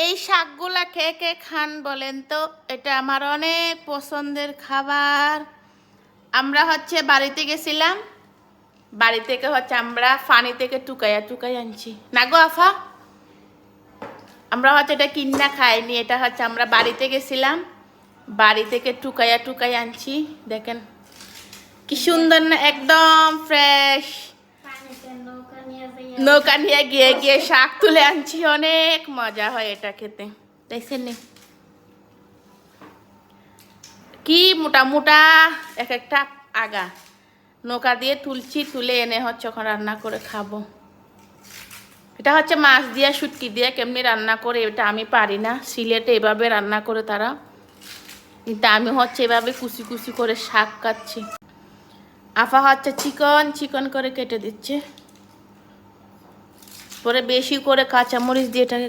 এই শাকগুলা কে কে খান বলেন তো? এটা আমার অনেক পছন্দের খাবার। আমরা বাড়িতে গেছিলাম, বাড়ি থেকে আমরা ফানি থেকে টুকাইয়া টুকাই আনছি না গো আফা। আমরা এটা কিনা খাইনি, এটা আমরা বাড়িতে গেছিলাম, বাড়ি থেকে টুকাইয়া টুকাই আনছি। দেখেন কি সুন্দর না, একদম ফ্রেশ। নৌকা নিয়ে গিয়ে গিয়ে শাক তুলে আনছি, অনেক মজা হয় এটা খেতে। দেখছেন নি কি মোটা মোটা এক একটা আগা, নৌকা দিয়ে তুলছি, তুলে এনে এখন রান্না করে খাবো। এটা মাছ দিয়া শুটকি দিয়ে কেমনি রান্না করে এটা আমি পারি না, সিলেটে এভাবে রান্না করে তারা, কিন্তু আমি এভাবে কুচি কুচি করে শাক কাটছি। আফা চিকন চিকন করে কেটে দিচ্ছে, পরে বেশি করে কাঁচামরিচ দিয়ে এটাকে